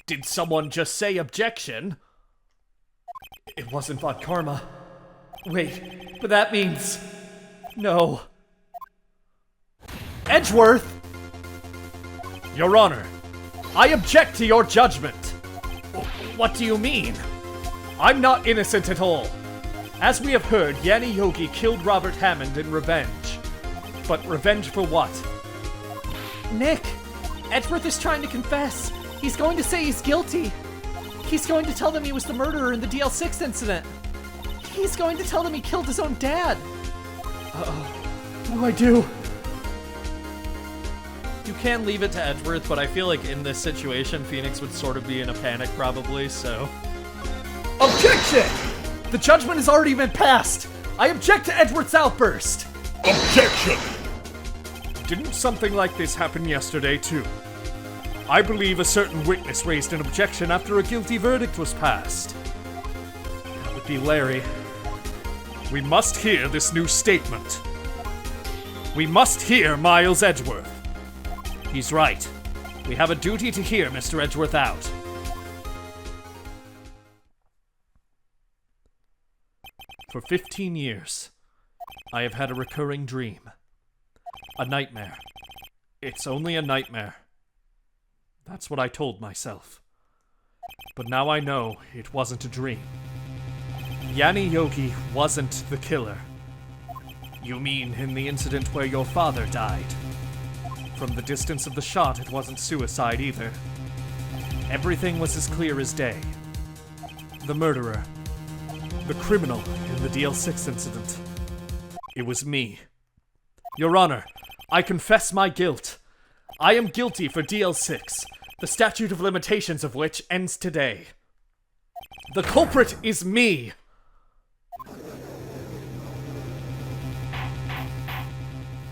Did someone just say objection? It wasn't Von Karma. Wait, but that means... No. Edgeworth! Your Honor, I object to your judgment. What do you mean? I'm not innocent at all. As we have heard, Yanni Yogi killed Robert Hammond in revenge. But revenge for what? Nick, Edgeworth is trying to confess. He's going to say he's guilty. He's going to tell them he was the murderer in the DL6 incident. He's going to tell them he killed his own dad. What do I do? You can leave it to Edgeworth, but I feel like in this situation, Phoenix would sort of be in a panic probably, so... Objection! The judgment has already been passed! I object to Edgeworth's outburst! Objection! Didn't something like this happen yesterday, too? I believe a certain witness raised an objection after a guilty verdict was passed. That would be Larry. We must hear this new statement. We must hear Miles Edgeworth. He's right. We have a duty to hear Mr. Edgeworth out. For 15 years, I have had a recurring dream. A nightmare. It's only a nightmare. That's what I told myself. But now I know it wasn't a dream. Yanni Yogi wasn't the killer. You mean in the incident where your father died? From the distance of the shot, it wasn't suicide either. Everything was as clear as day. The murderer. The criminal in the DL6 incident. It was me. Your Honor, I confess my guilt. I am guilty for DL6, the statute of limitations of which ends today. The culprit is me!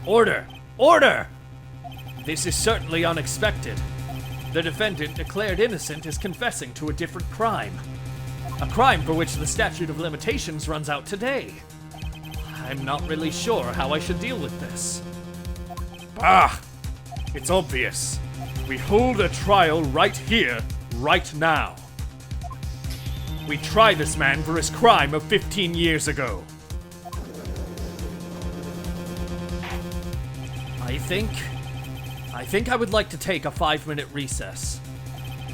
Order! Order! This is certainly unexpected. The defendant, declared innocent, is confessing to a different crime. A crime for which the statute of limitations runs out today. I'm not really sure how I should deal with this. Bah! It's obvious. We hold a trial right here, right now. We try this man for his crime of 15 years ago. I think I would like to take a 5-minute recess.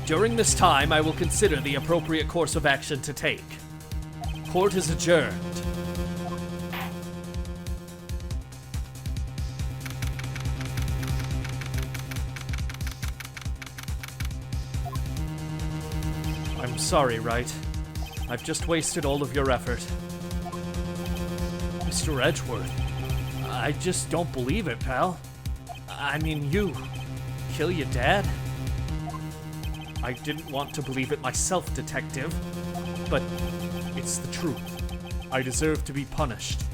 During this time, I will consider the appropriate course of action to take. Court is adjourned. I'm sorry, Wright. I've just wasted all of your effort. Mr. Edgeworth, I just don't believe it, pal. I mean, you kill your dad? I didn't want to believe it myself, detective, but it's the truth. I deserve to be punished.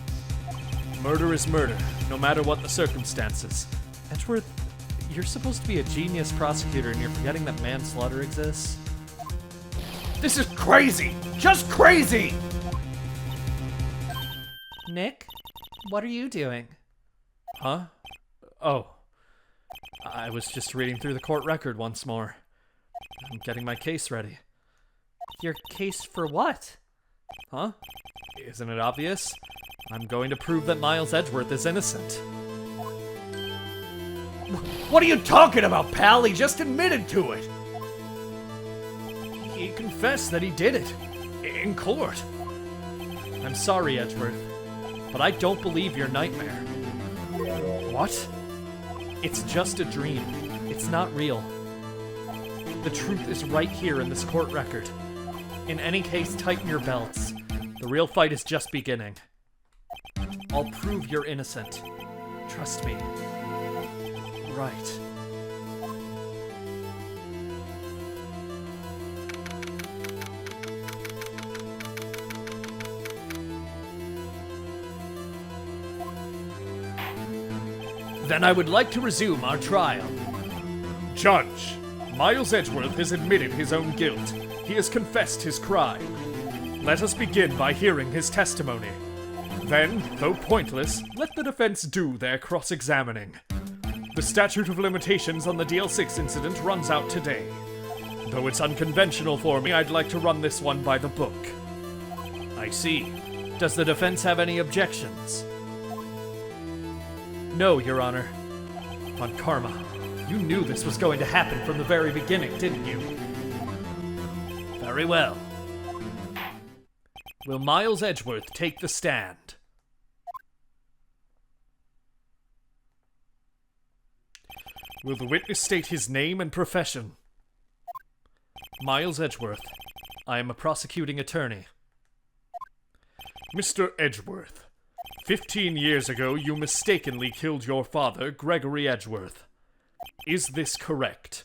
Murder is murder, no matter what the circumstances. Edgeworth, you're supposed to be a genius prosecutor and you're forgetting that manslaughter exists? This is crazy! Just crazy! Nick, what are you doing? Huh? Oh. I was just reading through the court record once more. I'm getting my case ready. Your case for what? Huh? Isn't it obvious? I'm going to prove that Miles Edgeworth is innocent. What are you talking about, pal? He just admitted to it! He confessed that he did it. In court. I'm sorry, Edgeworth, but I don't believe your nightmare. What? It's just a dream. It's not real. The truth is right here in this court record. In any case, tighten your belts. The real fight is just beginning. I'll prove you're innocent. Trust me. Right. Then I would like to resume our trial. Judge, Miles Edgeworth has admitted his own guilt. He has confessed his crime. Let us begin by hearing his testimony. Then, though pointless, let the defense do their cross-examining. The statute of limitations on the DL6 incident runs out today. Though it's unconventional for me, I'd like to run this one by the book. I see. Does the defense have any objections? No, Your Honor. Von Karma, you knew this was going to happen from the very beginning, didn't you? Very well. Will Miles Edgeworth take the stand? Will the witness state his name and profession? Miles Edgeworth. I am a prosecuting attorney. Mr. Edgeworth, 15 years ago you mistakenly killed your father, Gregory Edgeworth. Is this correct?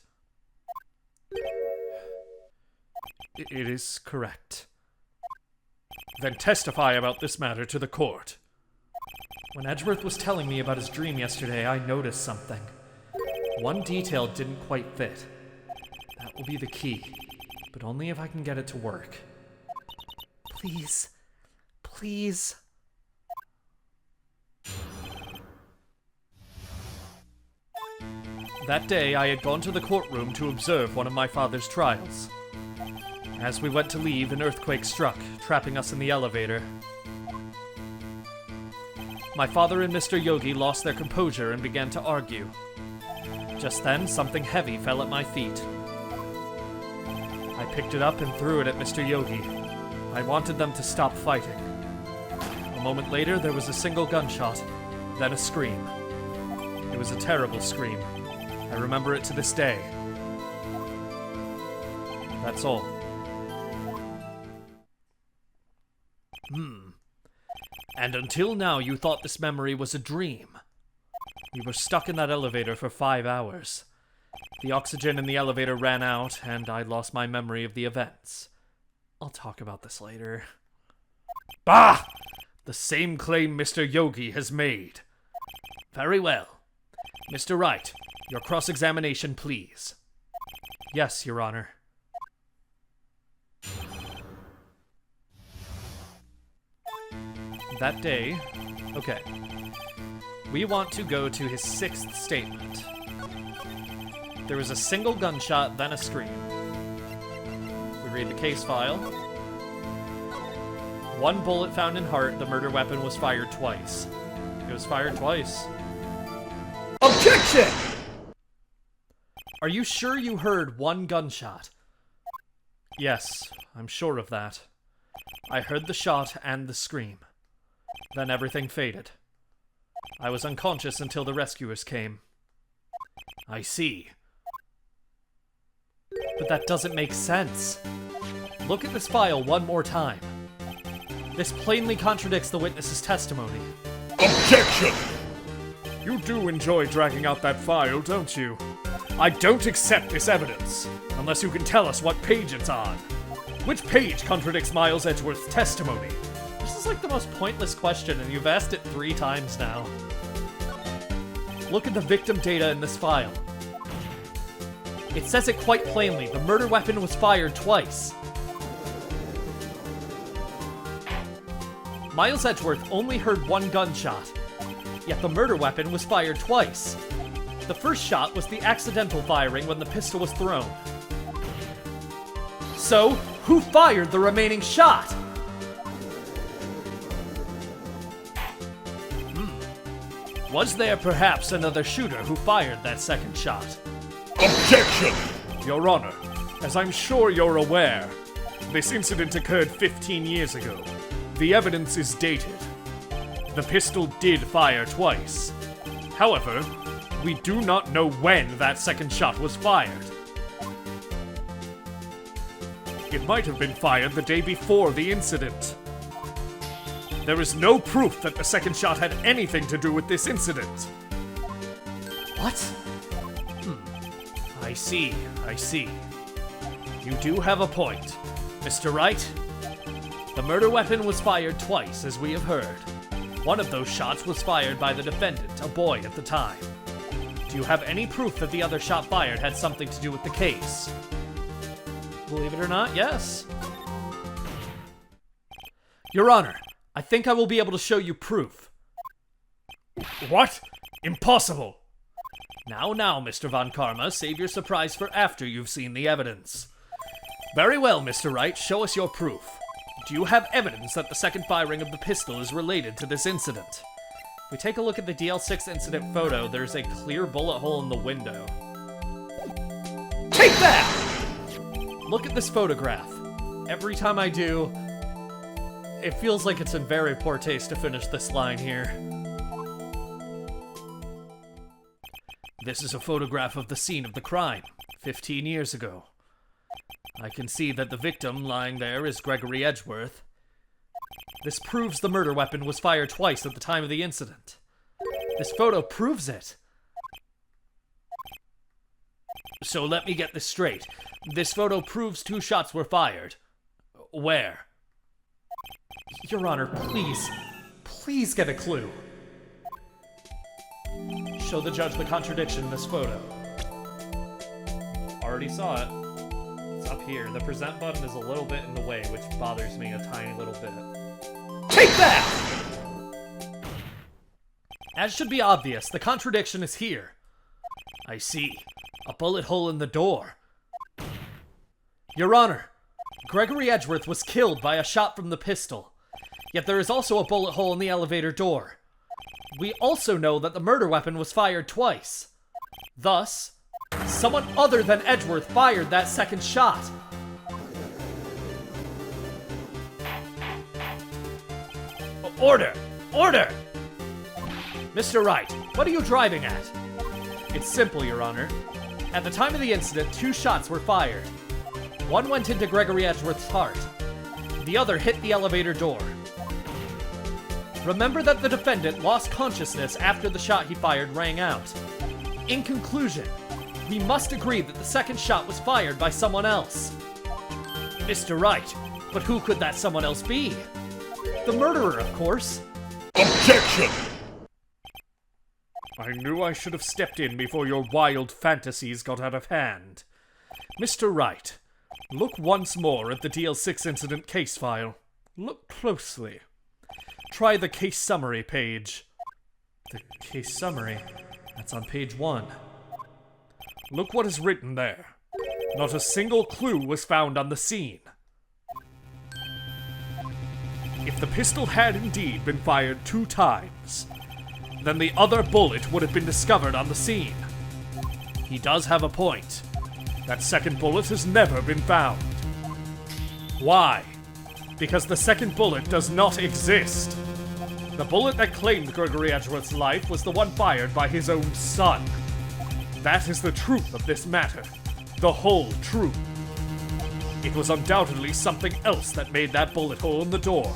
It is correct. Then testify about this matter to the court. When Edgeworth was telling me about his dream yesterday, I noticed something. One detail didn't quite fit. That will be the key, but only if I can get it to work. Please. Please. That day, I had gone to the courtroom to observe one of my father's trials. As we went to leave, an earthquake struck, trapping us in the elevator. My father and Mr. Yogi lost their composure and began to argue. Just then, something heavy fell at my feet. I picked it up and threw it at Mr. Yogi. I wanted them to stop fighting. A moment later, there was a single gunshot, then a scream. It was a terrible scream. I remember it to this day. That's all. And until now, you thought this memory was a dream. We were stuck in that elevator for 5 hours. The oxygen in the elevator ran out, and I lost my memory of the events. I'll talk about this later. Bah! The same claim Mr. Yogi has made. Very well. Mr. Wright, your cross-examination, please. Yes, Your Honor. That day... Okay. We want to go to his 6th statement. There was a single gunshot, then a scream. We read the case file. One bullet found in heart, the murder weapon was fired twice. It was fired twice. Objection! Are you sure you heard one gunshot? Yes, I'm sure of that. I heard the shot and the scream. Then everything faded. I was unconscious until the rescuers came. I see. But that doesn't make sense. Look at this file one more time. This plainly contradicts the witness's testimony. Objection! You do enjoy dragging out that file, don't you? I don't accept this evidence, unless you can tell us what page it's on. Which page contradicts Miles Edgeworth's testimony? This is like the most pointless question, and you've asked it 3 times now. Look at the victim data in this file. It says it quite plainly. The murder weapon was fired twice. Miles Edgeworth only heard one gunshot, yet the murder weapon was fired twice. The first shot was the accidental firing when the pistol was thrown. So, who fired the remaining shot? Was there perhaps another shooter who fired that second shot? Objection! Your Honor, as I'm sure you're aware, this incident occurred 15 years ago. The evidence is dated. The pistol did fire twice. However, we do not know when that second shot was fired. It might have been fired the day before the incident. There is no proof that the second shot had anything to do with this incident. What? I see. You do have a point. Mr. Wright? The murder weapon was fired twice, as we have heard. One of those shots was fired by the defendant, a boy at the time. Do you have any proof that the other shot fired had something to do with the case? Believe it or not, yes. Your Honor, I think I will be able to show you proof. What? Impossible! Now, Mr. Von Karma, save your surprise for after you've seen the evidence. Very well, Mr. Wright, show us your proof. Do you have evidence that the second firing of the pistol is related to this incident? If we take a look at the DL6 incident photo, there's a clear bullet hole in the window. Take that! Look at this photograph. Every time I do, it feels like it's in very poor taste to finish this line here. This is a photograph of the scene of the crime, 15 years ago. I can see that the victim lying there is Gregory Edgeworth. This proves the murder weapon was fired twice at the time of the incident. This photo proves it. So let me get this straight. This photo proves 2 shots were fired. Where? Your Honor, please get a clue. Show the judge the contradiction in this photo. Already saw it. It's up here. The present button is a little bit in the way, which bothers me a tiny little bit. Take that! As should be obvious, the contradiction is here. I see. A bullet hole in the door. Your Honor, Gregory Edgeworth was killed by a shot from the pistol. Yet there is also a bullet hole in the elevator door. We also know that the murder weapon was fired twice. Thus, someone other than Edgeworth fired that second shot. Order! Order! Mr. Wright, what are you driving at? It's simple, Your Honor. At the time of the incident, 2 shots were fired. One went into Gregory Edgeworth's heart. The other hit the elevator door. Remember that the defendant lost consciousness after the shot he fired rang out. In conclusion, we must agree that the second shot was fired by someone else. Mr. Wright, but who could that someone else be? The murderer, of course. Objection! I knew I should have stepped in before your wild fantasies got out of hand. Mr. Wright, look once more at the DL6 incident case file. Look closely. Try the case summary page. The case summary? That's on page 1. Look what is written there. Not a single clue was found on the scene. If the pistol had indeed been fired 2 times, then the other bullet would have been discovered on the scene. He does have a point. That second bullet has never been found. Why? Because the second bullet does not exist. The bullet that claimed Gregory Edgeworth's life was the one fired by his own son. That is the truth of this matter. The whole truth. It was undoubtedly something else that made that bullet hole in the door.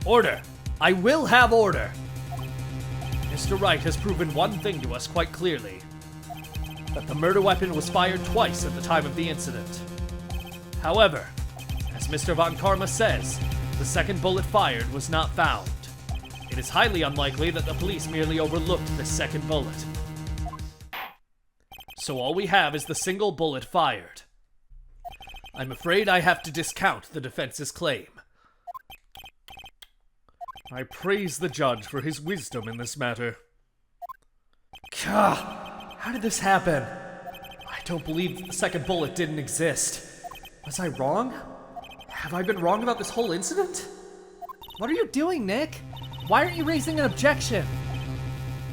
Order! I will have order! Mr. Wright has proven one thing to us quite clearly. That the murder weapon was fired twice at the time of the incident. However, as Mr. Von Karma says, the second bullet fired was not found. It is highly unlikely that the police merely overlooked this second bullet. So all we have is the single bullet fired. I'm afraid I have to discount the defense's claim. I praise the judge for his wisdom in this matter. Gah! How did this happen? I don't believe that the second bullet didn't exist. Was I wrong? Have I been wrong about this whole incident? What are you doing, Nick? Why aren't you raising an objection?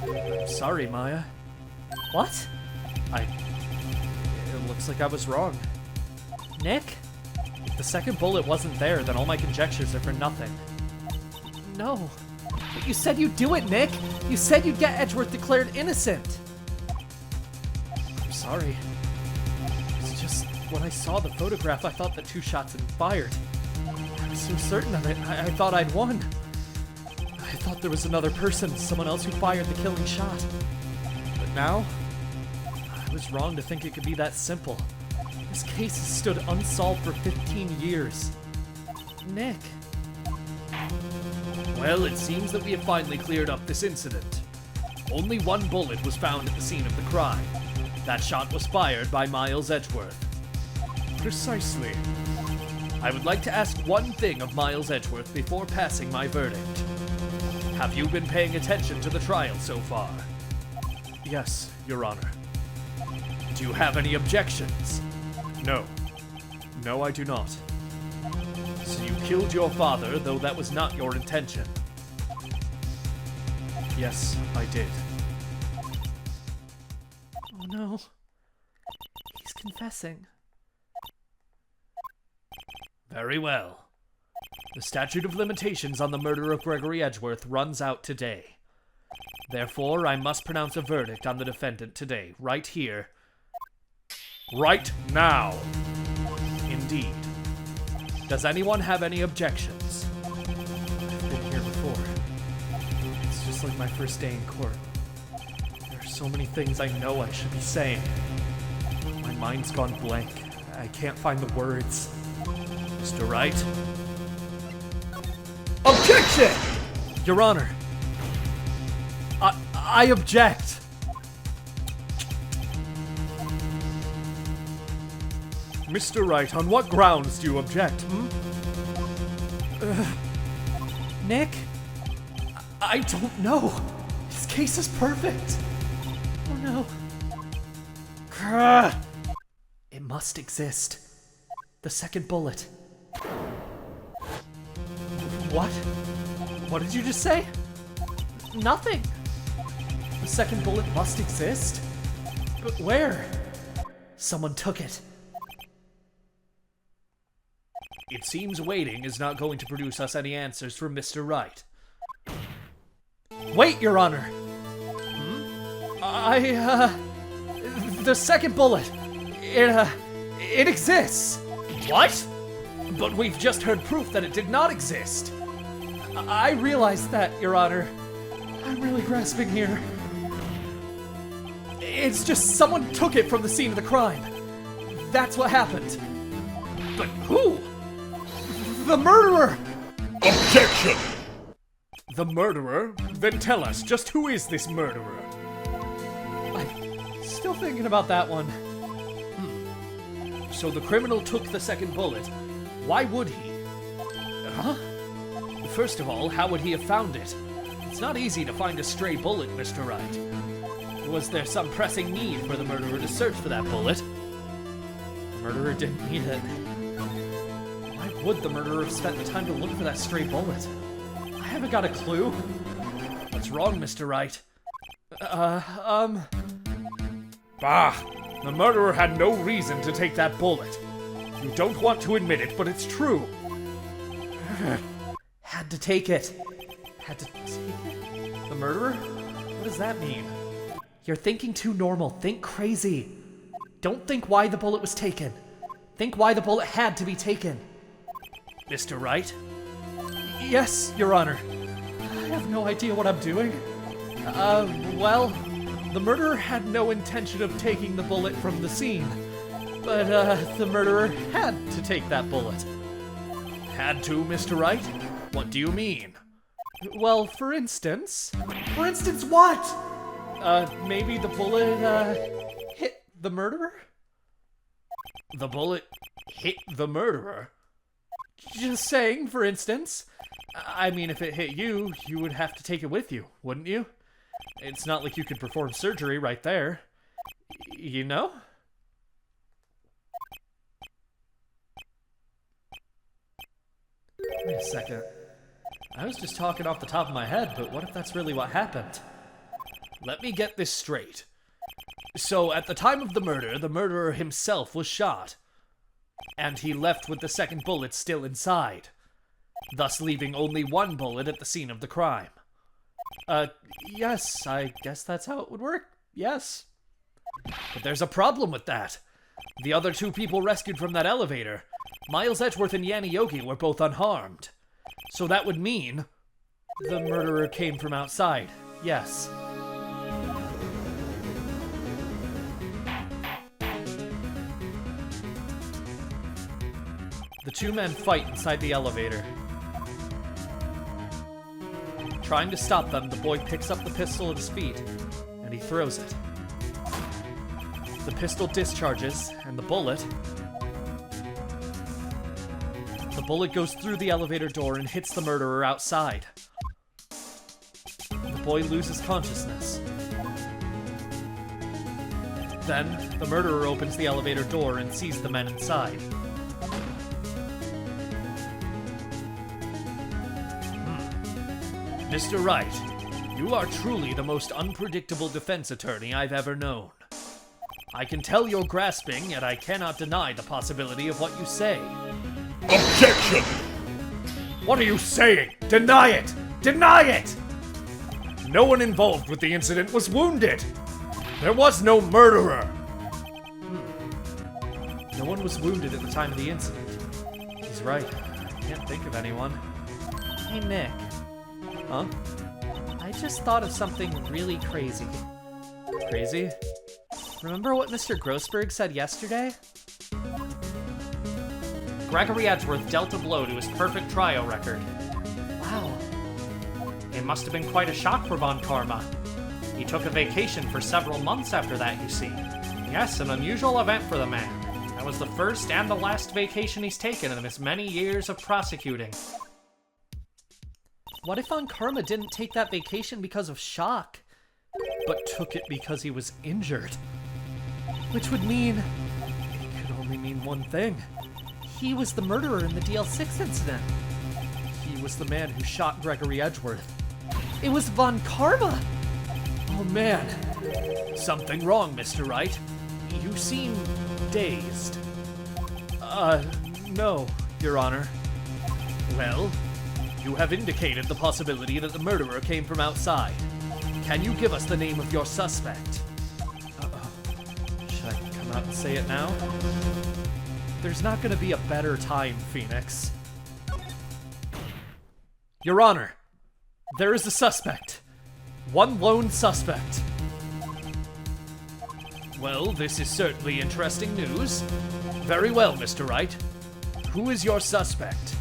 I'm sorry, Maya. What? It looks like I was wrong. Nick? If the second bullet wasn't there, then all my conjectures are for nothing. No. But you said you'd do it, Nick! You said you'd get Edgeworth declared innocent! I'm sorry. It's just, when I saw the photograph, I thought that 2 shots had been fired. I was so certain of it, I thought I'd won. I thought there was another person, someone else who fired the killing shot. But now, I was wrong to think it could be that simple. This case has stood unsolved for 15 years. Nick. Well, it seems that we have finally cleared up this incident. Only 1 bullet was found at the scene of the crime. That shot was fired by Miles Edgeworth. Precisely. I would like to ask one thing of Miles Edgeworth before passing my verdict. Have you been paying attention to the trial so far? Yes, Your Honor. Do you have any objections? No. No, I do not. So you killed your father, though that was not your intention. Yes, I did. Oh no. He's confessing. Very well. The statute of limitations on the murder of Gregory Edgeworth runs out today. Therefore, I must pronounce a verdict on the defendant today, right here. Right now. Indeed. Does anyone have any objections? I've been here before. It's just like my first day in court. There are so many things I know I should be saying. My mind's gone blank. I can't find the words. Mr. Wright? Objection! Your Honor, I object. Mr. Wright, on what grounds do you object, Nick? I don't know. His case is perfect. Oh no. Grr. It must exist. The second bullet. What? What did you just say? Nothing. The second bullet must exist? But where? Someone took it. It seems waiting is not going to produce us any answers from Mr. Wright. Wait, Your Honor! The second bullet! It exists! What? But we've just heard proof that it did not exist. I realize that, Your Honor. I'm really grasping here. It's just someone took it from the scene of the crime. That's what happened. But who? The murderer! Objection! The murderer? Then tell us, just who is this murderer? I'm still thinking about that one. So the criminal took the second bullet. Why would he? Huh? First of all, how would he have found it? It's not easy to find a stray bullet, Mr. Wright. Was there some pressing need for the murderer to search for that bullet? The murderer didn't need it. Why would the murderer have spent the time to look for that stray bullet? I haven't got a clue. What's wrong, Mr. Wright? Bah! The murderer had no reason to take that bullet. You don't want to admit it, but it's true. Had to take it. Had to take it? The murderer? What does that mean? You're thinking too normal. Think crazy. Don't think why the bullet was taken. Think why the bullet had to be taken. Mr. Wright? Yes, Your Honor. I have no idea what I'm doing. Well, the murderer had no intention of taking the bullet from the scene. But, the murderer had to take that bullet. Had to, Mr. Wright? What do you mean? Well, for instance... For instance what? Maybe the bullet, hit the murderer? The bullet hit the murderer? Just saying, for instance. I mean, if it hit you, you would have to take it with you, wouldn't you? It's not like you could perform surgery right there. You know? Wait a second. I was just talking off the top of my head, but what if that's really what happened? Let me get this straight. So, at the time of the murder, the murderer himself was shot. And he left with the second bullet still inside, thus leaving only one bullet at the scene of the crime. Yes, I guess that's how it would work. Yes. But there's a problem with that. The other two people rescued from that elevator, Miles Edgeworth and Yanni Yogi, were both unharmed. So that would mean the murderer came from outside. Yes. The two men fight inside the elevator. Trying to stop them, the boy picks up the pistol at his feet, and he throws it. The pistol discharges, and the bullet goes through the elevator door and hits the murderer outside. boy loses consciousness. Then, the murderer opens the elevator door and sees the men inside. Mr. Wright, you are truly the most unpredictable defense attorney I've ever known. I can tell you're grasping, yet I cannot deny the possibility of what you say. Objection! What are you saying? Deny it! Deny it! No one involved with the incident was wounded! There was no murderer! No one was wounded at the time of the incident. He's right. I can't think of anyone. Hey, Nick. Huh? I just thought of something really crazy. Crazy? Remember what Mr. Grossberg said yesterday? Gregory Edgeworth dealt a blow to his perfect trial record. Wow. It must have been quite a shock for Von Karma. He took a vacation for several months after that, you see. Yes, an unusual event for the man. That was the first and the last vacation he's taken in his many years of prosecuting. What if Von Karma didn't take that vacation because of shock? But took it because he was injured. Which would mean It could only mean one thing. he was the murderer in the DL6 incident. He was the man who shot Gregory Edgeworth. It was Von Karma! Oh man. Something wrong, Mr. Wright. You seem dazed. No, Your Honor. Well, you have indicated the possibility that the murderer came from outside. Can you give us the name of your suspect? Should I come out and say it now? There's not gonna be a better time, Phoenix. Your Honor, there is a suspect. One lone suspect. Well, this is certainly interesting news. Very well, Mr. Wright. Who is your suspect?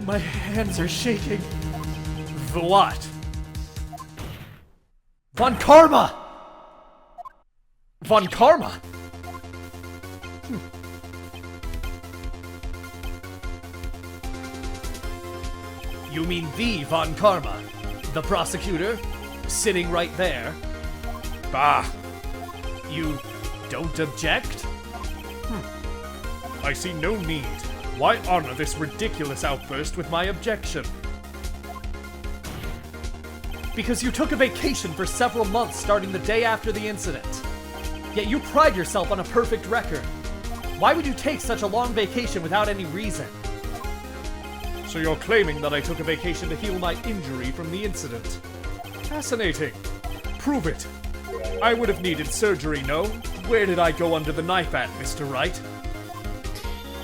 My hands are shaking. The what? Von Karma! Von Karma? You mean the Von Karma? The prosecutor? Sitting right there? Bah! You don't object? I see no need. Why honor this ridiculous outburst with my objection? Because you took a vacation for several months starting the day after the incident. Yet you pride yourself on a perfect record. Why would you take such a long vacation without any reason? So you're claiming that I took a vacation to heal my injury from the incident. Fascinating. Prove it. I would have needed surgery, no? Where did I go under the knife at, Mr. Wright?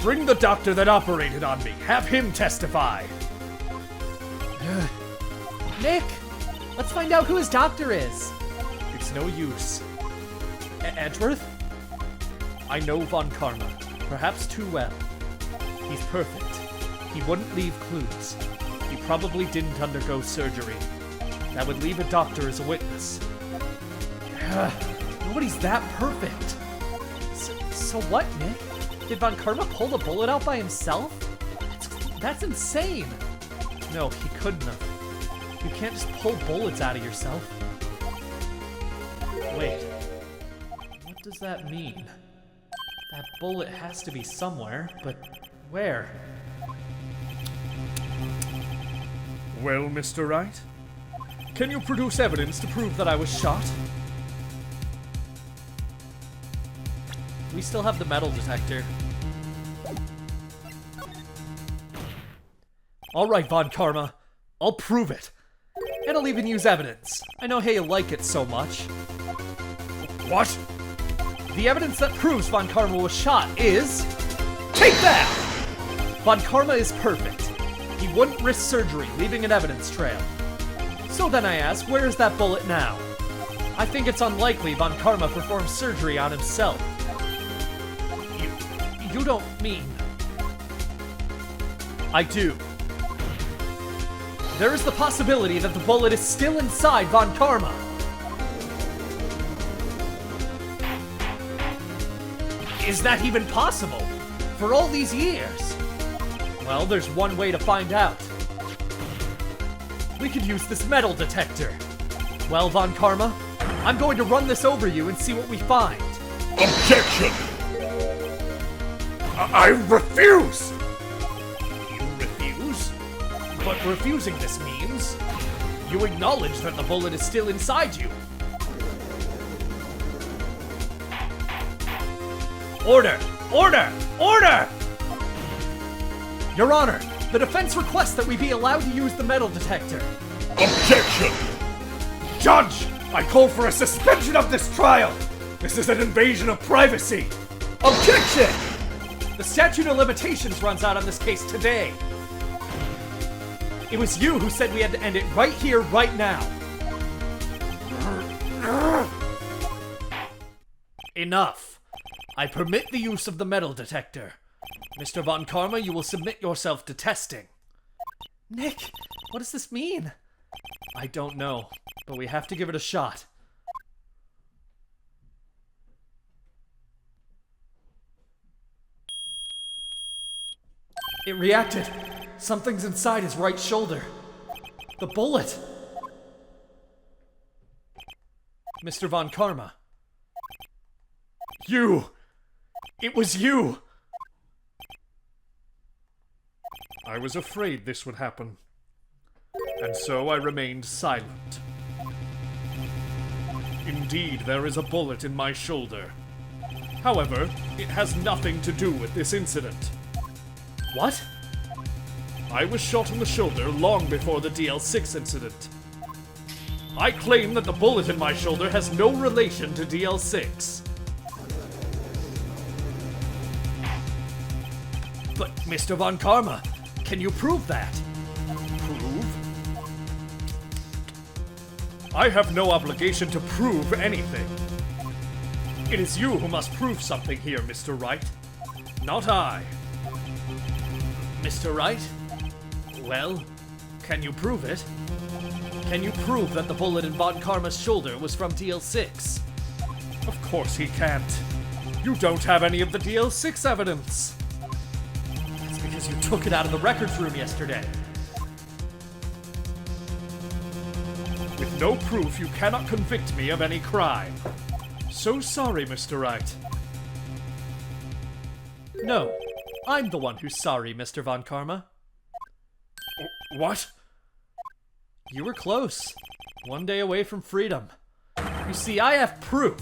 Bring the doctor that operated on me. Have him testify. Nick! Let's find out who his doctor is. It's no use. Edgeworth? I know Von Karma. Perhaps too well. He's perfect. He wouldn't leave clues. He probably didn't undergo surgery. That would leave a doctor as a witness. Nobody's that perfect. So what, Nick? Did Von Karma pull the bullet out by himself? That's insane. No, he couldn't have. You can't just pull bullets out of yourself. Wait. What does that mean? That bullet has to be somewhere, but where? Well, Mr. Wright? Can you produce evidence to prove that I was shot? We still have the metal detector. Alright, Von Karma. I'll prove it. And I'll even use evidence. I know how you like it so much. What? The evidence that proves Von Karma was shot is... Take that! Von Karma is perfect. He wouldn't risk surgery, leaving an evidence trail. So then I ask, where is that bullet now? I think it's unlikely Von Karma performed surgery on himself. You don't mean... I do. There is the possibility that the bullet is still inside Von Karma. Is that even possible? For all these years? Well, there's one way to find out. We could use this metal detector. Well, Von Karma, I'm going to run this over you and see what we find. Objection! I refuse! You refuse? But refusing this means you acknowledge that the bullet is still inside you. Order! Order! Order! Your Honor, the defense requests that we be allowed to use the metal detector. Objection! Judge! I call for a suspension of this trial! This is an invasion of privacy! Objection! The statute of limitations runs out on this case today. It was you who said we had to end it right here, right now. Enough. I permit the use of the metal detector. Mr. Von Karma, you will submit yourself to testing. Nick, what does this mean? I don't know, but we have to give it a shot. It reacted. Something's inside his right shoulder. The bullet. Mr. Von Karma. You! It was you! I was afraid this would happen, and so I remained silent. Indeed, there is a bullet in my shoulder. However, it has nothing to do with this incident. What? I was shot in the shoulder long before the DL6 incident. I claim that the bullet in my shoulder has no relation to DL6. But, Mr. Von Karma, can you prove that? Prove? I have no obligation to prove anything. It is you who must prove something here, Mr. Wright. Not I. Mr. Wright? Well, can you prove it? Can you prove that the bullet in Von Karma's shoulder was from DL6? Of course he can't. You don't have any of the DL6 evidence. It's because you took it out of the records room yesterday. With no proof, you cannot convict me of any crime. So sorry, Mr. Wright. No, I'm the one who's sorry, Mr. Von Karma. What? You were close. One day away from freedom. You see, I have proof.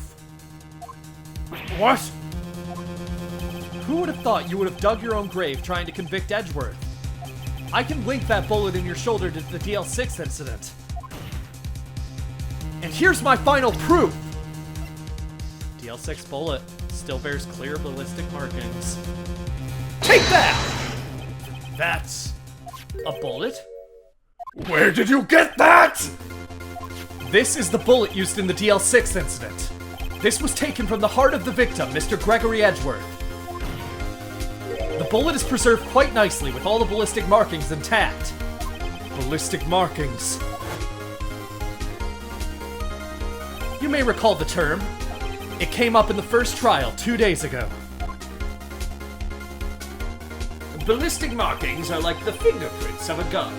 What? Who would have thought you would have dug your own grave trying to convict Edgeworth? I can link that bullet in your shoulder to the DL6 incident. And here's my final proof! DL6 bullet still bears clear ballistic markings. Take that! That's a bullet? Where did you get that? This is the bullet used in the DL6 incident. This was taken from the heart of the victim, Mr. Gregory Edgeworth. The bullet is preserved quite nicely with all the ballistic markings intact. Ballistic markings. You may recall the term. It came up in the first trial 2 days ago. Ballistic markings are like the fingerprints of a gun.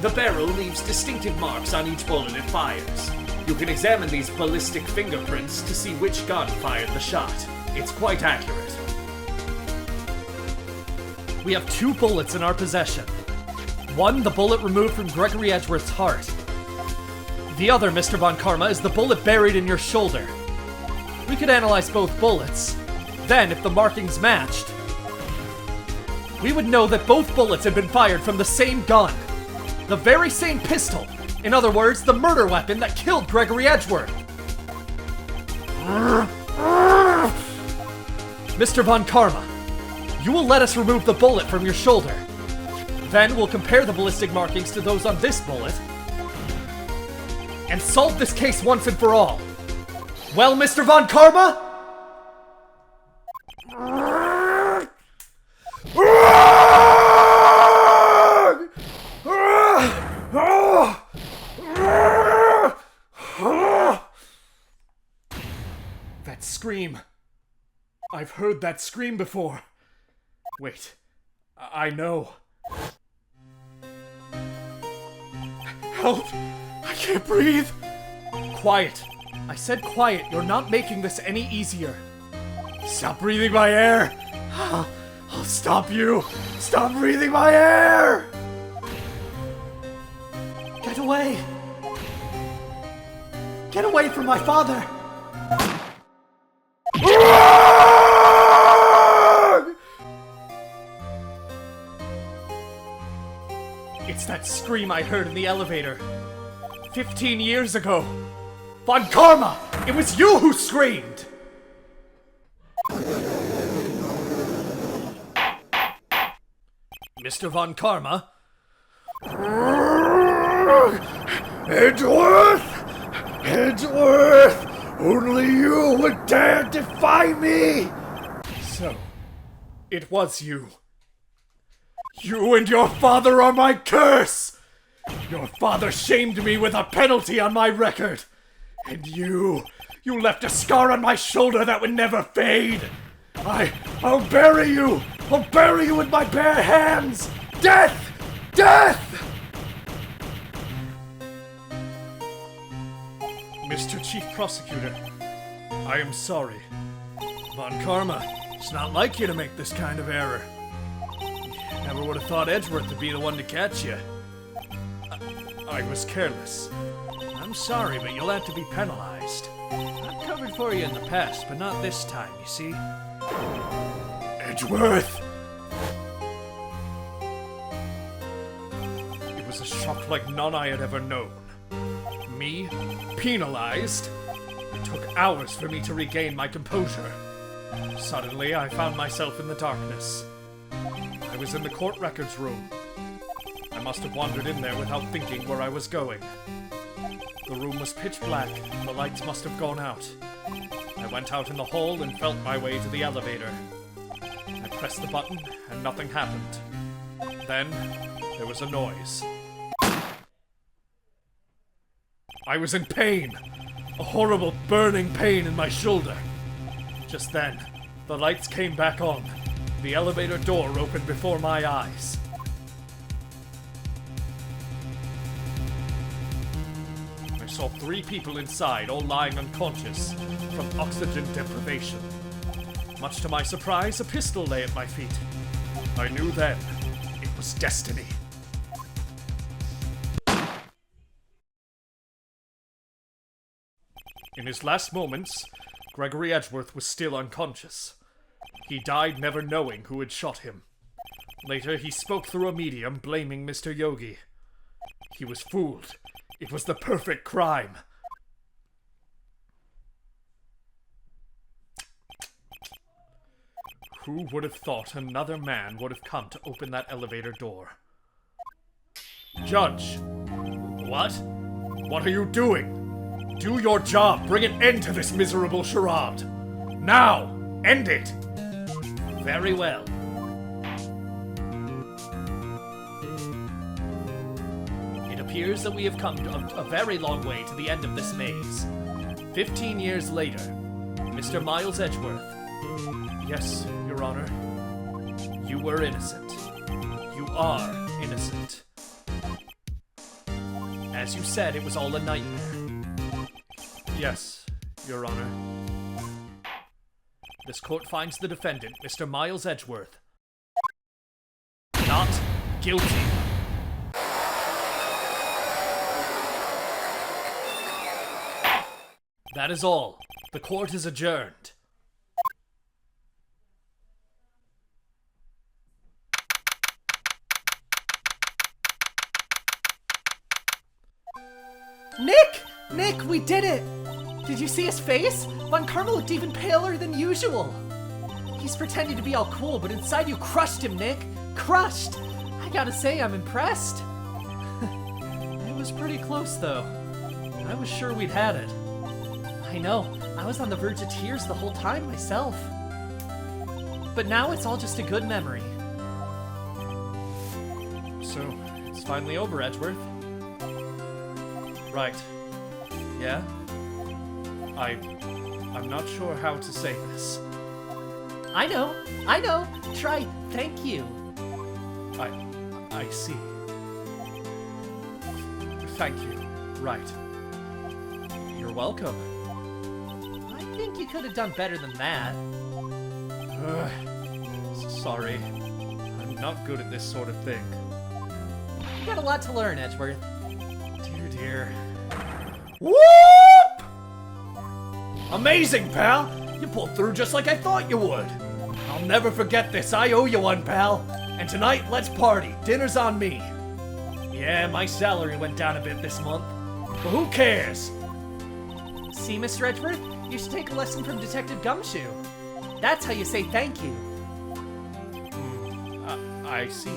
The barrel leaves distinctive marks on each bullet it fires. You can examine these ballistic fingerprints to see which gun fired the shot. It's quite accurate. We have 2 bullets in our possession. One, the bullet removed from Gregory Edgeworth's heart. The other, Mr. Von Karma, is the bullet buried in your shoulder. We could analyze both bullets. Then, if the markings matched, we would know that both bullets had been fired from the same gun. The very same pistol. In other words, the murder weapon that killed Gregory Edgeworth. Mr. Von Karma, you will let us remove the bullet from your shoulder. Then we'll compare the ballistic markings to those on this bullet and solve this case once and for all. Well, Mr. Von Karma? That scream. I've heard that scream before. Wait, I know. Help! I can't breathe! Quiet. I said quiet. You're not making this any easier. Stop breathing my air! I'll stop you! Stop breathing my air! Get away! Get away from my father! It's that scream I heard in the elevator. 15 years ago. Von Karma! It was you who screamed! Mr. Von Karma? Edgeworth! Edgeworth! Only you would dare defy me! So, it was you. You and your father are my curse! Your father shamed me with a penalty on my record. And you left a scar on my shoulder that would never fade. I'll bury you! I'll bury you with my bare hands! Death! Death! Mr. Chief Prosecutor, I am sorry. Von Karma, it's not like you to make this kind of error. Never would have thought Edgeworth would be the one to catch you. I was careless. I'm sorry, but you'll have to be penalized. I've covered for you in the past, but not this time, you see? Edgeworth! It was a shock like none I had ever known. Me, penalized? It took hours for me to regain my composure. Suddenly, I found myself in the darkness. I was in the court records room. I must have wandered in there without thinking where I was going. The room was pitch black, and the lights must have gone out. I went out in the hall and felt my way to the elevator. I pressed the button, and nothing happened. Then, there was a noise. I was in pain! A horrible burning pain in my shoulder. Just then, the lights came back on. The elevator door opened before my eyes. I saw 3 people inside, all lying unconscious from oxygen deprivation. Much to my surprise, a pistol lay at my feet. I knew then it was destiny. In his last moments, Gregory Edgeworth was still unconscious. He died never knowing who had shot him. Later, he spoke through a medium, blaming Mr. Yogi. He was fooled. It was the perfect crime. Who would have thought another man would have come to open that elevator door? Judge! What? What are you doing? Do your job! Bring an end to this miserable charade! Now! End it! Very well. It appears that we have come a very long way to the end of this maze. 15 years later, Mr. Miles Edgeworth. Yes, Your Honor. You were innocent. You are innocent. As you said, it was all a nightmare. Yes, Your Honor. This court finds the defendant, Mr. Miles Edgeworth, not guilty. That is all. The court is adjourned. Nick! Nick, we did it! Did you see his face? Von Karma looked even paler than usual. He's pretending to be all cool, but inside you crushed him, Nick. Crushed! I gotta say, I'm impressed. It was pretty close, though. I was sure we'd had it. I know. I was on the verge of tears the whole time myself. But now it's all just a good memory. So, it's finally over, Edgeworth. Right. Yeah? I'm not sure how to say this. I know. Try thank you. I see. Thank you. Right. You're welcome. I think you could have done better than that. Sorry. I'm not good at this sort of thing. You got a lot to learn, Edgeworth. Dear, dear. Whoop! Amazing, pal! You pulled through just like I thought you would. I'll never forget this. I owe you one, pal. And tonight, let's party. Dinner's on me. Yeah, my salary went down a bit this month. But who cares? See, Mr. Edgeworth? You should take a lesson from Detective Gumshoe. That's how you say thank you. I see.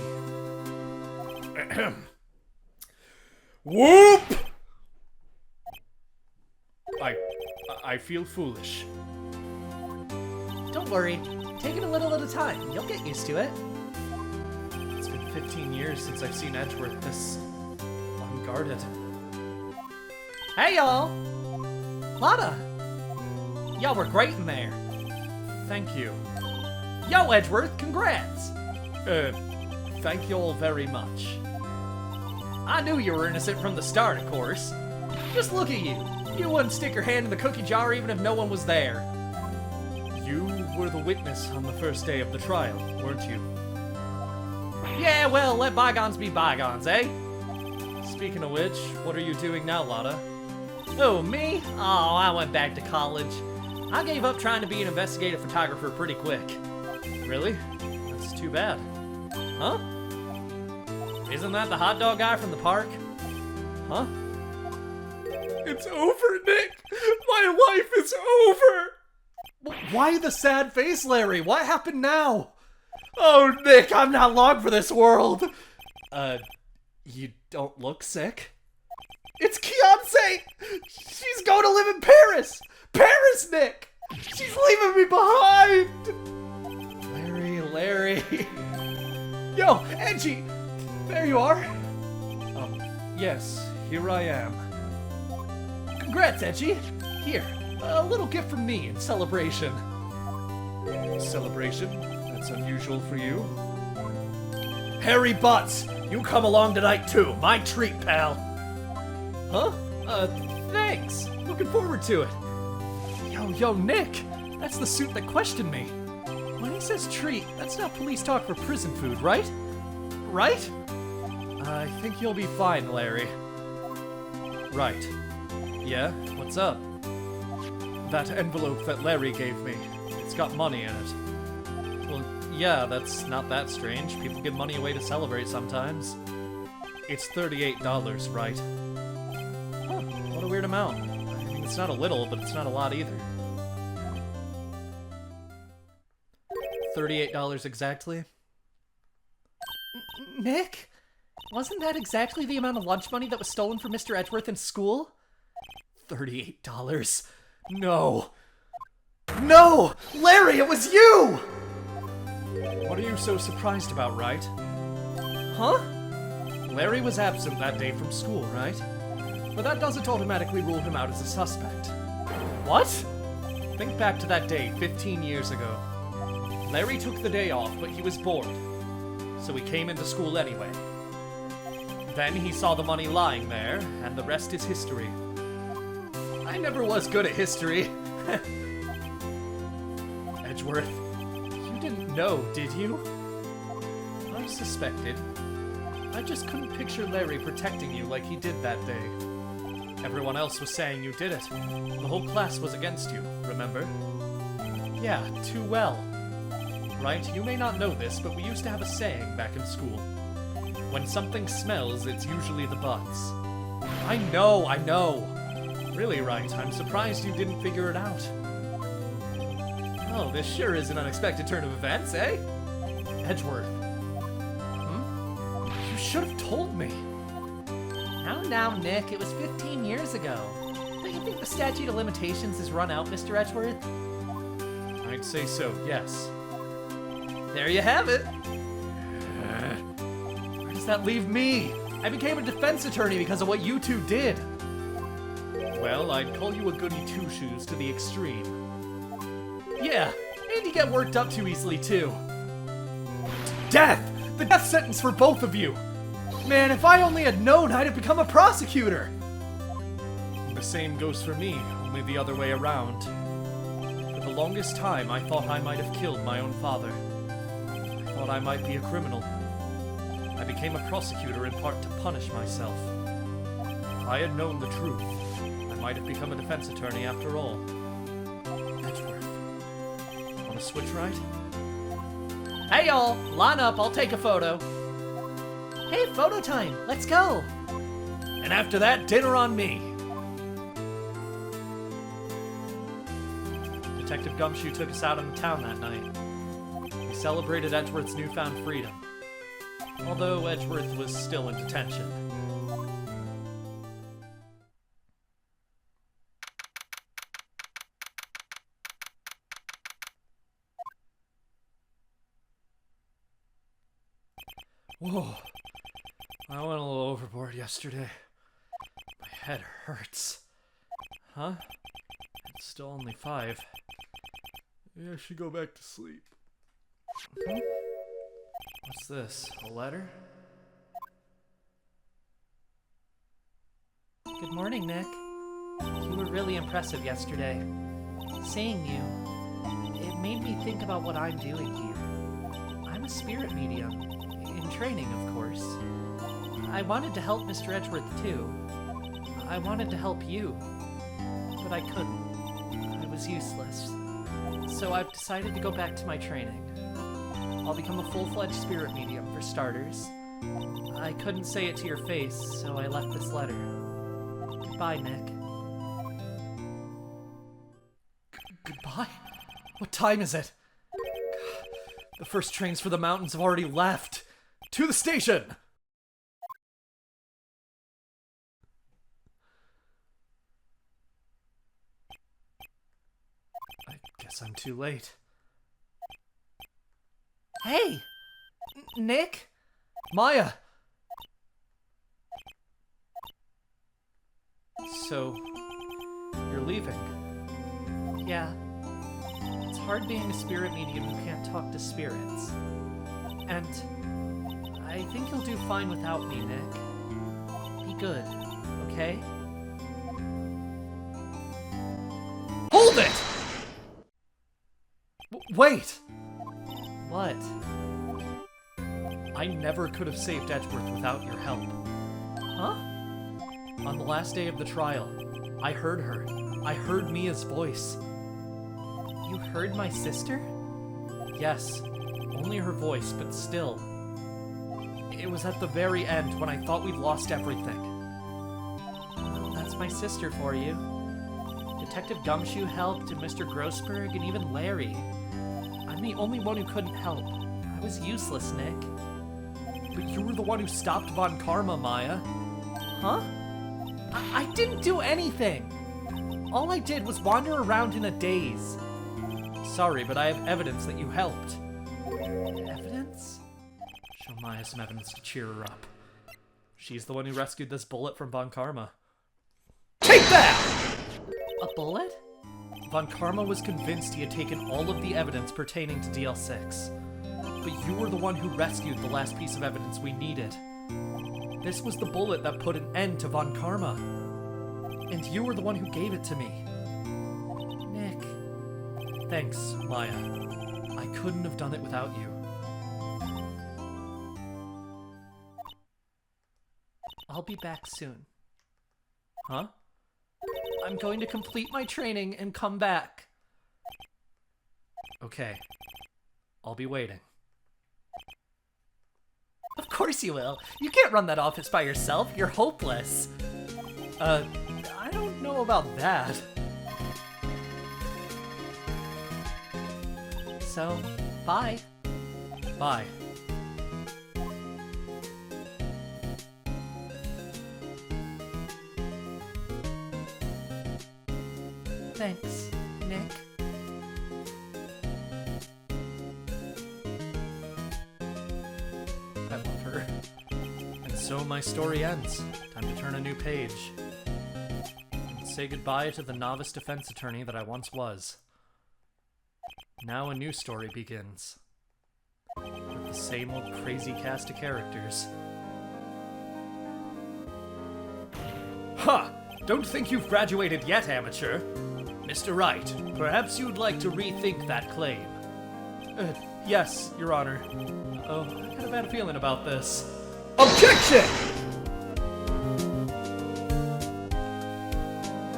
Whoop! I feel foolish. Don't worry. Take it a little at a time. You'll get used to it. It's been 15 years since I've seen Edgeworth this unguarded. Hey, y'all! Lana! Y'all were great in there. Thank you. Yo, Edgeworth, congrats! Thank you all very much. I knew you were innocent from the start, of course. Just look at you. You wouldn't stick your hand in the cookie jar even if no one was there. You were the witness on the first day of the trial, weren't you? Yeah, well, let bygones be bygones, eh? Speaking of which, what are you doing now, Lotta? Oh, me? Oh, I went back to college. I gave up trying to be an investigative photographer pretty quick. Really? That's too bad. Huh? Isn't that the hot dog guy from the park? Huh? It's over, Nick! My life is over! Why the sad face, Larry? What happened now? Oh, Nick, I'm not long for this world! You don't look sick? It's Keonce! She's going to live in Paris! Paris, Nick! She's leaving me behind! Larry. Yo, Edgy! There you are! Yes, here I am. Congrats, Edgy. Here, a little gift from me in celebration. Celebration? That's unusual for you. Harry Butts, you come along tonight too. My treat, pal. Huh? Thanks. Looking forward to it. Yo, Nick! That's the suit that questioned me. When he says treat, that's not police talk for prison food, right? Right? I think you'll be fine, Larry. Right. Yeah, what's up? That envelope that Larry gave me, it's got money in it. Well, yeah, that's not that strange. People give money away to celebrate sometimes. It's $38, right? Huh, what a weird amount. I mean, it's not a little, but it's not a lot either. $38 exactly? Nick? Wasn't that exactly the amount of lunch money that was stolen from Mr. Edgeworth in school? $38. No! No! Larry, it was you! What are you so surprised about, Wright? Huh? Larry was absent that day from school, right? But that doesn't automatically rule him out as a suspect. What? Think back to that day 15 years ago. Larry took the day off, but he was bored. So he came into school anyway. Then he saw the money lying there, and the rest is history. I never was good at history. Edgeworth, you didn't know, did you? I suspected. I just couldn't picture Larry protecting you like he did that day. Everyone else was saying you did it. The whole class was against you, remember? Yeah, too well. Right, you may not know this, but we used to have a saying back in school. When something smells, it's usually the butts. I know. Really, Wright, I'm surprised you didn't figure it out. Oh, this sure is an unexpected turn of events, eh? Edgeworth. You should have told me. Now, Nick, it was 15 years ago. Don't you think the statute of limitations has run out, Mr. Edgeworth? I'd say so, yes. There you have it. Where does that leave me? I became a defense attorney because of what you two did. Well, I'd call you a goody two-shoes to the extreme. Yeah, and you get worked up too easily, too. Death! The death sentence for both of you! Man, if I only had known, I'd have become a prosecutor! The same goes for me, only the other way around. For the longest time, I thought I might have killed my own father. I thought I might be a criminal. I became a prosecutor in part to punish myself. If I had known the truth, I might have become a defense attorney after all. Edgeworth. Want to switch right? Hey y'all, line up, I'll take a photo. Hey, photo time, let's go. And after that, dinner on me. Detective Gumshoe took us out in the town that night. We celebrated Edgeworth's newfound freedom, although Edgeworth was still in detention. Whoa, I went a little overboard yesterday. My head hurts. Huh? It's still only 5. Maybe I should go back to sleep. What's this? A letter? Good morning, Nick. You were really impressive yesterday. Seeing you, it made me think about what I'm doing here. I'm a spirit medium. In training, of course. I wanted to help Mr. Edgeworth, too. I wanted to help you. But I couldn't. I was useless. So I've decided to go back to my training. I'll become a full-fledged spirit medium, for starters. I couldn't say it to your face, so I left this letter. Goodbye, Nick. Goodbye? What time is it? The first trains for the mountains have already left. To the station! I guess I'm too late. Hey! Nick? Maya! So, you're leaving? Yeah. It's hard being a spirit medium who can't talk to spirits. And I think you'll do fine without me, Nick. Be good, okay? Hold it! Wait! What? I never could have saved Edgeworth without your help. Huh? On the last day of the trial, I heard her. I heard Mia's voice. You heard my sister? Yes, only her voice, but still. It was at the very end when I thought we'd lost everything. Well, that's my sister for you. Detective Gumshoe helped, and Mr. Grossberg, and even Larry. I'm the only one who couldn't help. I was useless, Nick. But you were the one who stopped Von Karma, Maya. Huh? I didn't do anything! All I did was wander around in a daze. Sorry, but I have evidence that you helped. Evidence? Show Maya some evidence to cheer her up. She's the one who rescued this bullet from Von Karma. Take that! A bullet? Von Karma was convinced he had taken all of the evidence pertaining to DL6. But you were the one who rescued the last piece of evidence we needed. This was the bullet that put an end to Von Karma. And you were the one who gave it to me. Nick. Thanks, Maya. I couldn't have done it without you. I'll be back soon. Huh? I'm going to complete my training and come back. Okay. I'll be waiting. Of course you will. You can't run that office by yourself. You're hopeless. I don't know about that. So, bye. Bye. Thanks, Nick. I love her. And so my story ends. Time to turn a new page. And say goodbye to the novice defense attorney that I once was. Now a new story begins. With the same old crazy cast of characters. Huh. Don't think you've graduated yet, amateur. Mr. Wright, perhaps you'd like to rethink that claim. Yes, Your Honor. Oh, I got a bad feeling about this. Objection!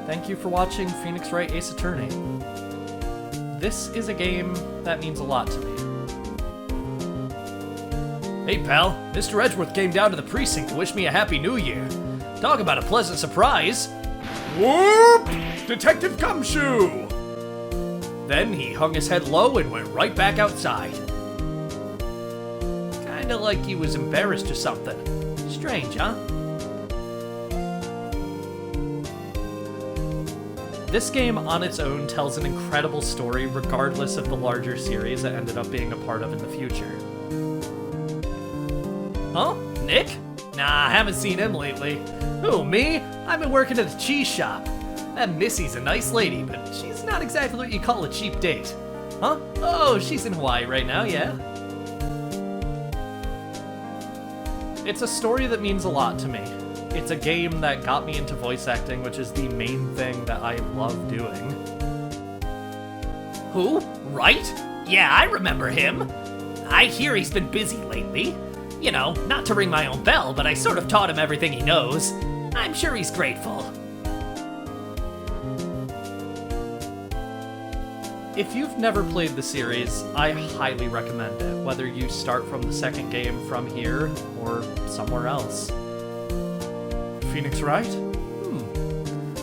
Thank you for watching Phoenix Wright Ace Attorney. This is a game that means a lot to me. Hey, pal. Mr. Edgeworth came down to the precinct to wish me a Happy New Year. Talk about a pleasant surprise. Whoop! Detective Gumshoe! Then he hung his head low and went right back outside. Kinda like he was embarrassed or something. Strange, huh? This game on its own tells an incredible story regardless of the larger series it ended up being a part of in the future. Huh? Nick? Nah, I haven't seen him lately. Who, me? I've been working at the cheese shop. That Missy's a nice lady, but she's not exactly what you call a cheap date. Huh? Oh, she's in Hawaii right now, yeah? It's a story that means a lot to me. It's a game that got me into voice acting, which is the main thing that I love doing. Who? Wright? Yeah, I remember him. I hear he's been busy lately. You know, not to ring my own bell, but I sort of taught him everything he knows. I'm sure he's grateful. If you've never played the series, I highly recommend it, whether you start from the second game from here or somewhere else. Phoenix Wright?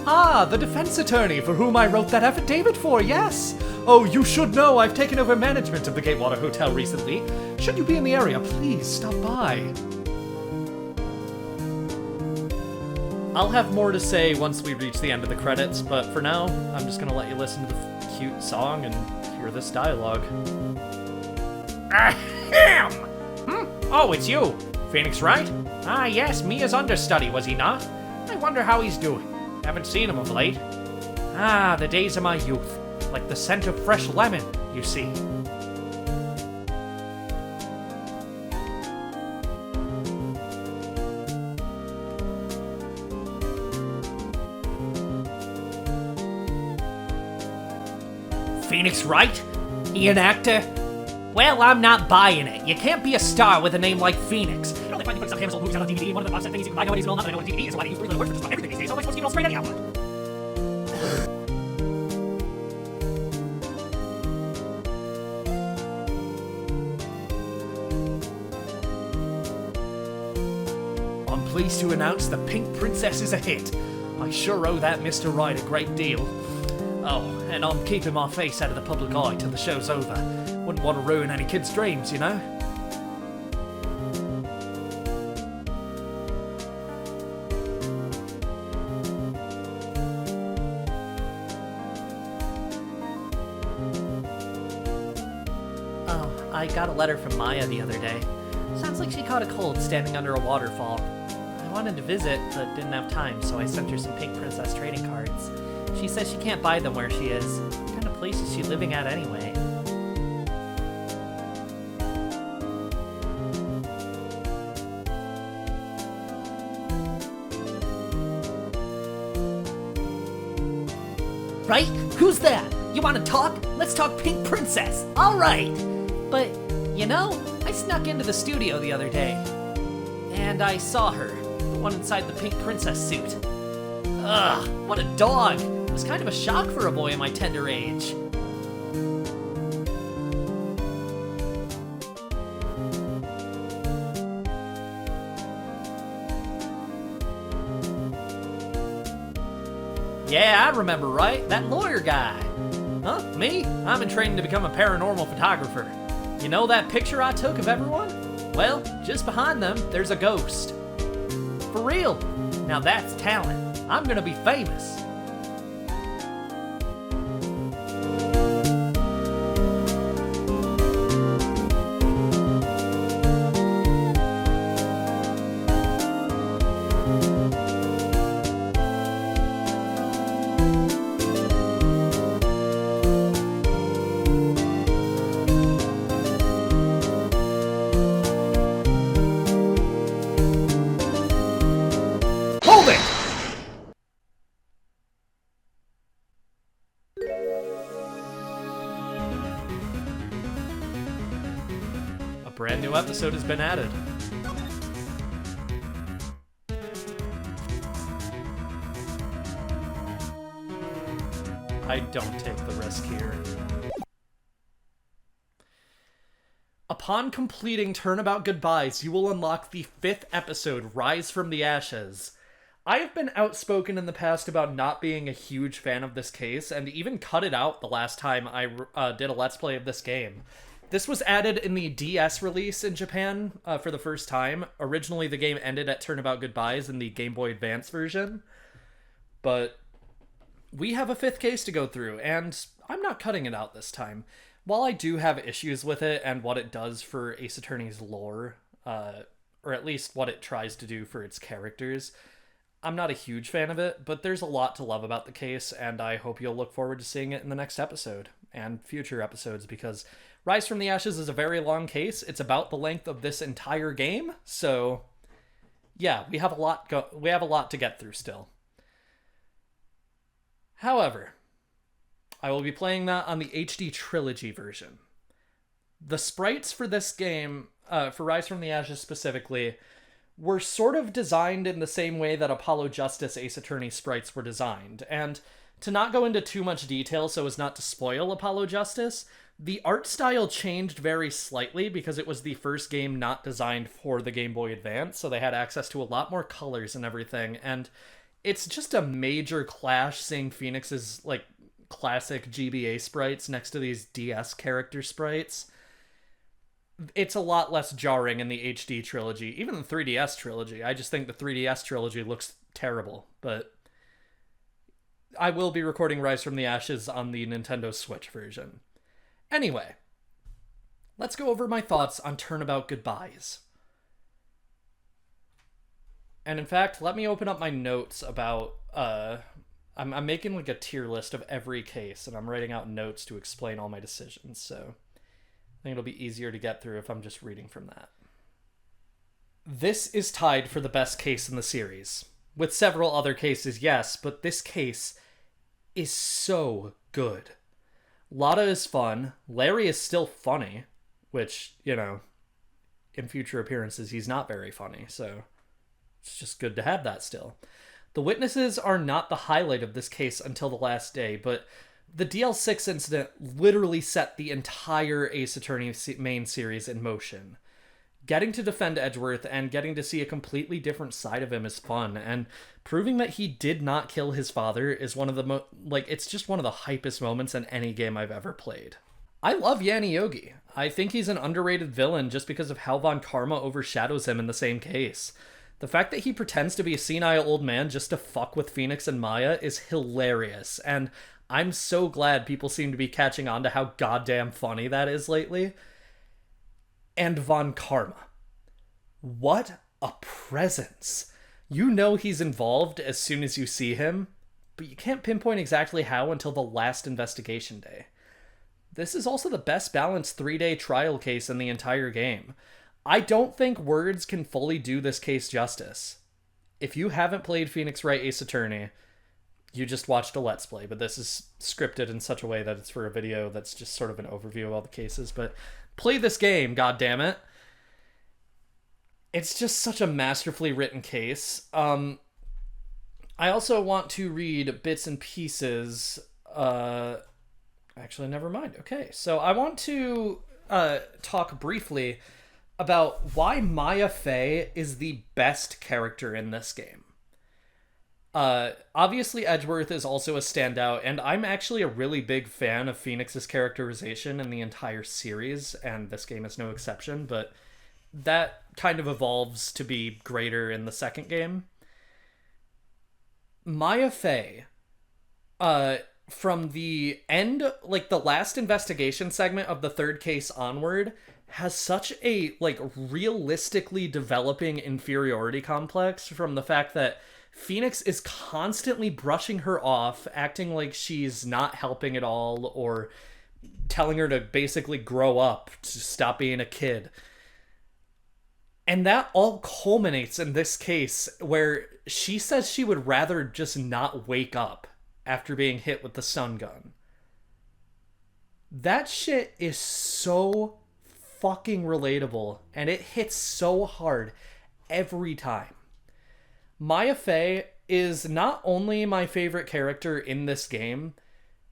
Ah, the defense attorney for whom I wrote that affidavit for, yes. Oh, you should know I've taken over management of the Gatewater Hotel recently. Should you be in the area, please stop by. I'll have more to say once we reach the end of the credits, but for now, I'm just gonna let you listen to the cute song and hear this dialogue. Ahem! Oh, it's you, Phoenix Wright? Ah, yes, Mia's understudy, was he not? I wonder how he's doing. Haven't seen him of late. Ah, the days of my youth. Like the scent of fresh lemon, you see. Phoenix Wright? He an actor? Well, I'm not buying it. You can't be a star with a name like Phoenix. You know, they finally put some Hamilton movies out on DVD, and one of the offset things you can buy nowadays is all not that I know what a DVD is, so why do you use 3 little words for just about everything these days? So am I supposed to keep it all straight anyhow? I'm pleased to announce The Pink Princess is a hit. I sure owe that Mr. Wright a great deal. Oh, and I'm keeping my face out of the public eye till the show's over. Wouldn't want to ruin any kid's dreams, you know? Oh, I got a letter from Maya the other day. Sounds like she caught a cold standing under a waterfall. I wanted to visit, but didn't have time, so I sent her some Pink Princess trading cards. She says she can't buy them where she is. What kind of place is she living at anyway? Right? Who's that? You want to talk? Let's talk Pink Princess. All right. But, you know, I snuck into the studio the other day. And I saw her. The one inside the Pink Princess suit. Ugh, what a dog. It was kind of a shock for a boy in my tender age. Yeah, I remember, right? That lawyer guy. Huh? Me? I'm in training to become a paranormal photographer. You know that picture I took of everyone? Well, just behind them, there's a ghost. For real. Now that's talent. I'm gonna be famous. Hold it! brand new episode has been added. I don't take the risk here. Upon completing Turnabout Goodbyes, you will unlock the 5th episode, Rise from the Ashes. I have been outspoken in the past about not being a huge fan of this case, and even cut it out the last time I did a Let's Play of this game. This was added in the DS release in Japan for the first time. Originally, the game ended at Turnabout Goodbyes in the Game Boy Advance version. But we have a 5th case to go through, and I'm not cutting it out this time. While I do have issues with it and what it does for Ace Attorney's lore, or at least what it tries to do for its characters, I'm not a huge fan of it, but there's a lot to love about the case, and I hope you'll look forward to seeing it in the next episode, and future episodes, because Rise from the Ashes is a very long case. It's about the length of this entire game, so yeah, we have a lot to get through still. However, I will be playing that on the HD Trilogy version. The sprites for this game, for Rise from the Ashes specifically, were sort of designed in the same way that Apollo Justice Ace Attorney sprites were designed. And to not go into too much detail so as not to spoil Apollo Justice, the art style changed very slightly because it was the first game not designed for the Game Boy Advance, so they had access to a lot more colors and everything, and it's just a major clash seeing Phoenix's, like, classic GBA sprites next to these DS character sprites. It's a lot less jarring in the HD trilogy, even the 3DS trilogy. I just think the 3DS trilogy looks terrible, but I will be recording Rise from the Ashes on the Nintendo Switch version. Anyway, let's go over my thoughts on Turnabout Goodbyes. And in fact, let me open up my notes about, I'm making like a tier list of every case, and I'm writing out notes to explain all my decisions, so I think it'll be easier to get through if I'm just reading from that. This is tied for the best case in the series. With several other cases, yes, but this case is so good. Lotta is fun. Larry is still funny, which, you know, in future appearances, he's not very funny, so it's just good to have that still. The witnesses are not the highlight of this case until the last day, but the DL6 incident literally set the entire Ace Attorney main series in motion. Getting to defend Edgeworth and getting to see a completely different side of him is fun, and proving that he did not kill his father is one of the it's just one of the hypest moments in any game I've ever played. I love Yanni Yogi. I think he's an underrated villain just because of how Von Karma overshadows him in the same case. The fact that he pretends to be a senile old man just to fuck with Phoenix and Maya is hilarious, and I'm so glad people seem to be catching on to how goddamn funny that is lately. And Von Karma. What a presence. You know he's involved as soon as you see him, but you can't pinpoint exactly how until the last investigation day. This is also the best balanced 3-day trial case in the entire game. I don't think words can fully do this case justice. If you haven't played Phoenix Wright Ace Attorney, you just watched a Let's Play, but this is scripted in such a way that it's for a video that's just sort of an overview of all the cases, but play this game, goddammit. It's just such a masterfully written case. I also want to read bits and pieces. Actually, never mind. Okay, so I want to talk briefly about why Maya Fey is the best character in this game. Obviously Edgeworth is also a standout, and I'm actually a really big fan of Phoenix's characterization in the entire series, and this game is no exception, but that kind of evolves to be greater in the second game. Maya Fey, from the end, like the last investigation segment of the third case onward, has such a, like, realistically developing inferiority complex from the fact that Phoenix is constantly brushing her off, acting like she's not helping at all, or telling her to basically grow up, to stop being a kid. And that all culminates in this case where she says she would rather just not wake up after being hit with the stun gun. That shit is so fucking relatable, and it hits so hard every time. Maya Fey is not only my favorite character in this game,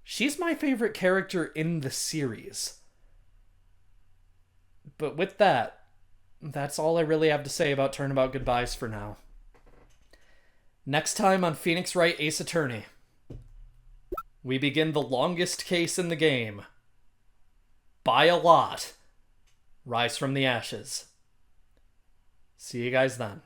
she's my favorite character in the series. But with that, that's all I really have to say about Turnabout Goodbyes for now. Next time on Phoenix Wright Ace Attorney, we begin the longest case in the game. By a lot. Rise from the Ashes. See you guys then.